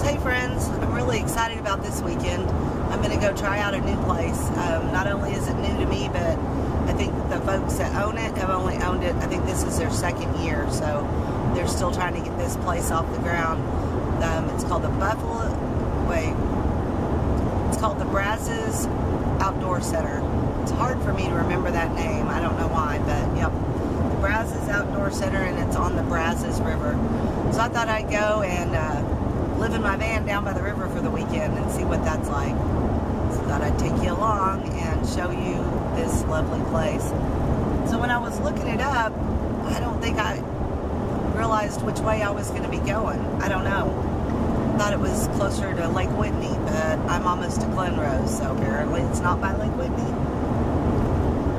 Hey friends, I'm really excited about this weekend. I'm going to go try out a new place. Not only is it new to me, but I think the folks that own it have only owned it, I think this is their second year, so they're still trying to get this place off the ground. It's called the Brazos Outdoor Center. It's hard for me to remember that name, I don't know why, but yep. The Brazos Outdoor Center, and it's on the Brazos River. So I thought I'd go and live in my van down by the river for the weekend and see what that's like. So I thought I'd take you along and show you this lovely place. So when I was looking it up, I don't think I realized which way I was going to be going. I don't know. I thought it was closer to Lake Whitney, but I'm almost to Glenrose, so apparently it's not by Lake Whitney.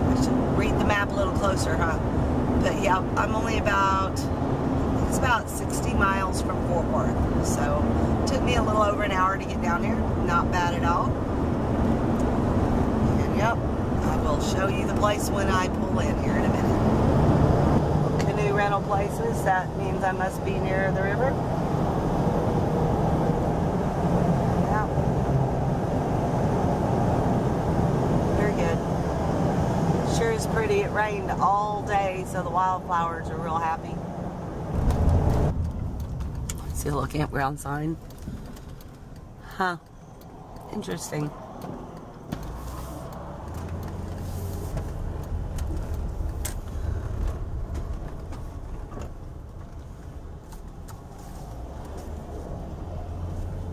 I should read the map a little closer, huh? But yeah, I'm only about 60 miles from Fort Worth, so it took me a little over an hour to get down here. Not bad at all. And yep, I will show you the place when I pull in here in a minute. Canoe rental places, that means I must be near the river. Yeah. Very good. Sure is pretty. It rained all day, so the wildflowers are real happy. See a little campground sign. Huh. Interesting.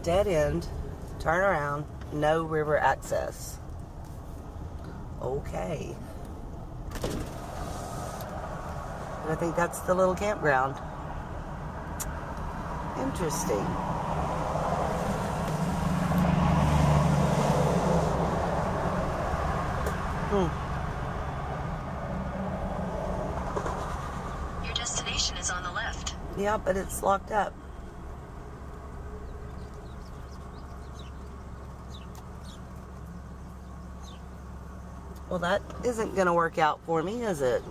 Dead end. Turn around. No river access. Okay. And I think that's the little campground. Interesting. Your destination is on the left. Yeah, but it's locked up. Well, that isn't going to work out for me, is it?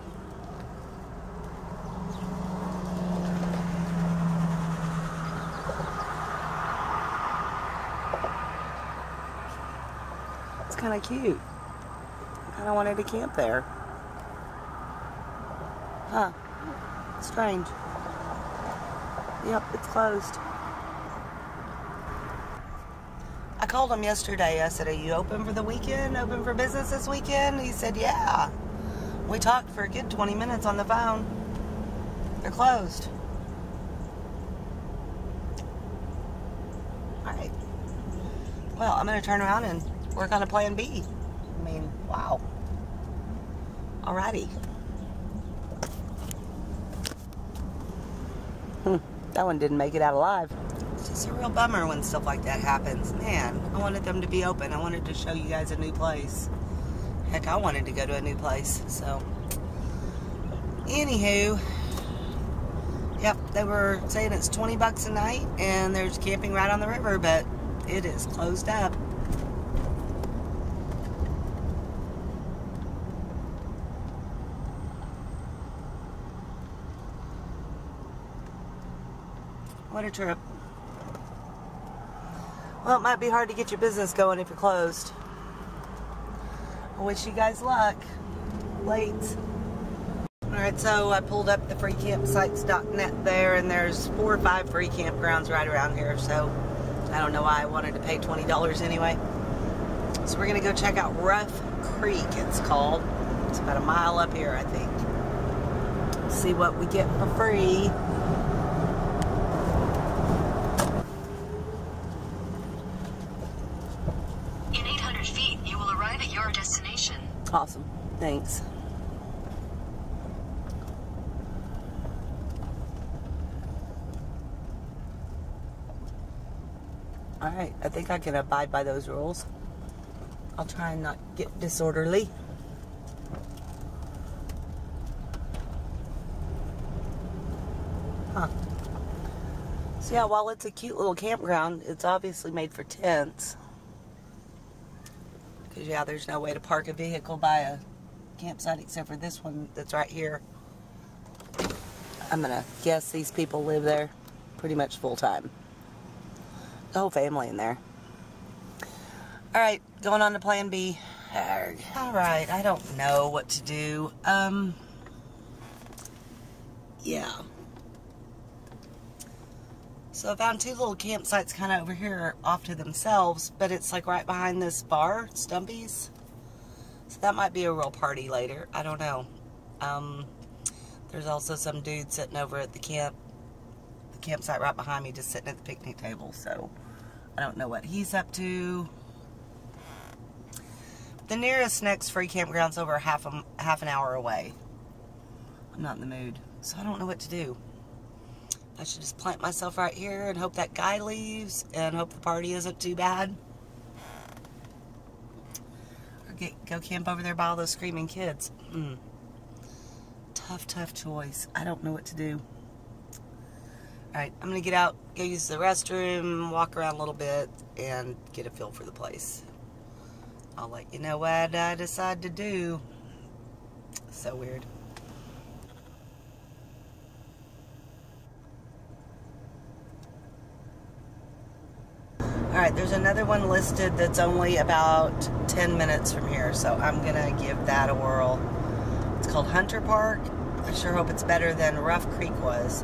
Kind of cute. I kind of wanted to camp there. Huh. Strange. Yep, it's closed. I called him yesterday. I said, are you open for the weekend? Open for business this weekend? He said, yeah. We talked for a good 20 minutes on the phone. They're closed. Alright. Well, I'm going to turn around and work on a plan B. I mean, wow. Alrighty. That one didn't make it out alive. It's just a real bummer when stuff like that happens. Man, I wanted them to be open. I wanted to show you guys a new place. Heck, I wanted to go to a new place. So, anywho, yep, they were saying it's 20 bucks a night and there's camping right on the river, but it is closed up. What a trip. Well, it might be hard to get your business going if you're closed. I wish you guys luck. Late. Alright, so I pulled up the freecampsites.net there, and there's 4 or 5 free campgrounds right around here, so I don't know why I wanted to pay $20 anyway. So we're going to go check out Rough Creek, it's called. It's about a mile up here, I think. See what we get for free. Awesome. Thanks. Alright, I think I can abide by those rules. I'll try and not get disorderly. Huh. So yeah, while it's a cute little campground, it's obviously made for tents. Because, yeah, there's no way to park a vehicle by a campsite except for this one that's right here. I'm going to guess these people live there pretty much full time. the whole family in there. Alright, going on to plan B. Alright, I don't know what to do. Yeah. So I found two little campsites kind of over here off to themselves, but it's like right behind this bar, Stumpy's. So that might be a real party later. I don't know. There's also some dude sitting over at the campsite right behind me, just sitting at the picnic table. So I don't know what he's up to. The nearest next free campground's over half an hour away. I'm not in the mood, so I don't know what to do. I should just plant myself right here and hope that guy leaves and hope the party isn't too bad. Or go camp over there by all those screaming kids. Tough choice. I don't know what to do. Alright, I'm going to get out, go use the restroom, walk around a little bit, and get a feel for the place. I'll let you know what I decide to do. So weird. Alright, there's another one listed that's only about 10 minutes from here, so I'm gonna give that a whirl. It's called Hunter Park. I sure hope it's better than Rough Creek was.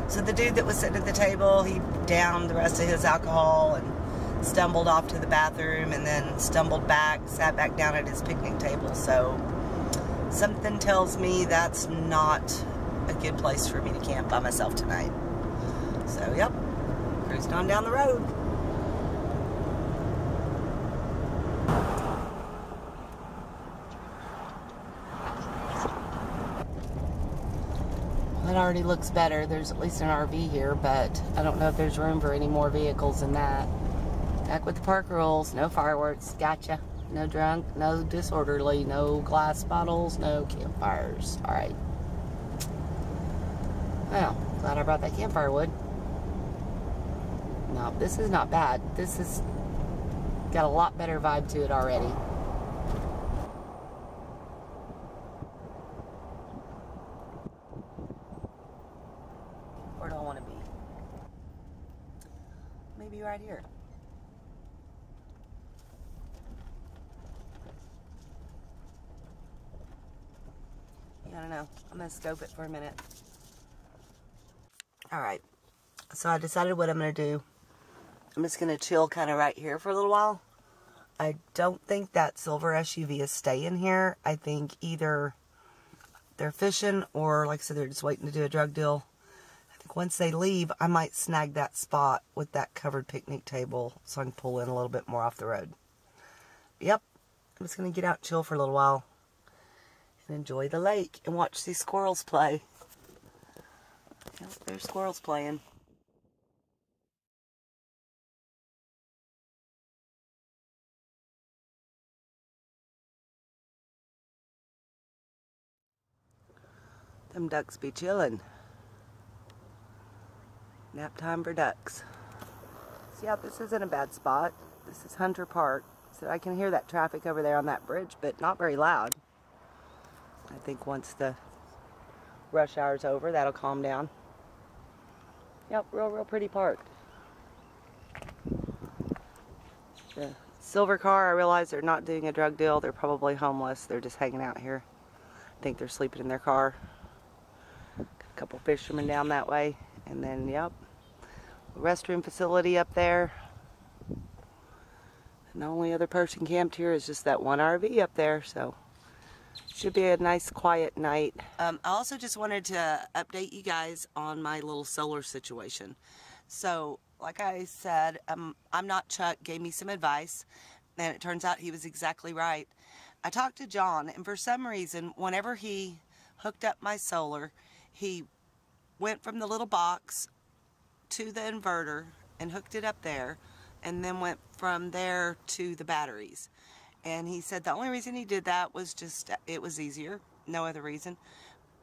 So the dude that was sitting at the table, he downed the rest of his alcohol and stumbled off to the bathroom and then stumbled back, sat back down at his picnic table. So something tells me that's not a good place for me to camp by myself tonight. So, yep, cruising on down the road. That already looks better. There's at least an RV here, but I don't know if there's room for any more vehicles than that. Back with the park rules. No fireworks. Gotcha. No drunk. No disorderly. No glass bottles. No campfires. Alright. Well, glad I brought that campfire wood. No, this is not bad. This has got a lot better vibe to it already. Where do I want to be? Maybe right here. Yeah, I don't know. I'm going to scope it for a minute. Alright. So I decided what I'm going to do. I'm just going to chill kind of right here for a little while. I don't think that silver SUV is staying here. I think either they're fishing or, like I said, they're just waiting to do a drug deal. I think once they leave, I might snag that spot with that covered picnic table so I can pull in a little bit more off the road. Yep, I'm just going to get out and chill for a little while and enjoy the lake and watch these squirrels play. Yep, there's squirrels playing. Them ducks be chilling. Nap time for ducks. So yeah, this isn't a bad spot. This is Hunter Park. So I can hear that traffic over there on that bridge, but not very loud. I think once the rush hour's over, that'll calm down. Yep, real pretty park. The silver car, I realize they're not doing a drug deal. They're probably homeless. They're just hanging out here. I think they're sleeping in their car. Got a couple fishermen down that way. And then, yep, restroom facility up there. And the only other person camped here is just that one RV up there, so should be a nice quiet night. I also just wanted to update you guys on my little solar situation. So, like I said, I'm not Chuck, gave me some advice, and it turns out he was exactly right. I talked to John, and for some reason, whenever he hooked up my solar, he went from the little box to the inverter and hooked it up there, and then went from there to the batteries. And he said the only reason he did that was just it was easier, no other reason.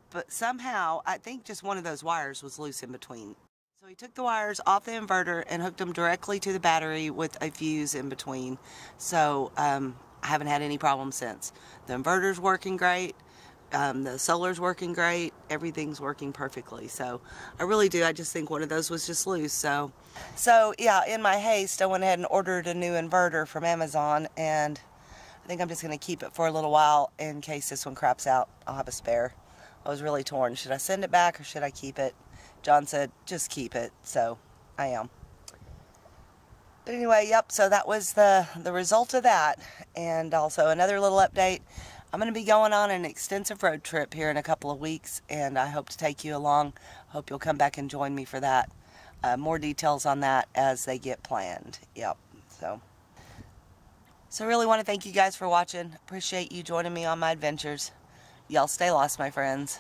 But somehow, I think just one of those wires was loose in between. So he took the wires off the inverter and hooked them directly to the battery with a fuse in between. So I haven't had any problems since. The inverter's working great. The solar's working great. Everything's working perfectly. So I really do. I just think one of those was just loose. So yeah, in my haste, I went ahead and ordered a new inverter from Amazon, and I think I'm just going to keep it for a little while in case this one craps out. I'll have a spare. I was really torn. Should I send it back or should I keep it? John said, just keep it. So I am. But anyway, yep, so that was the result of that. And also another little update. I'm going to be going on an extensive road trip here in a couple of weeks, and I hope to take you along. Hope you'll come back and join me for that. More details on that as they get planned. Yep, so I really want to thank you guys for watching. Appreciate you joining me on my adventures. Y'all stay lost, my friends.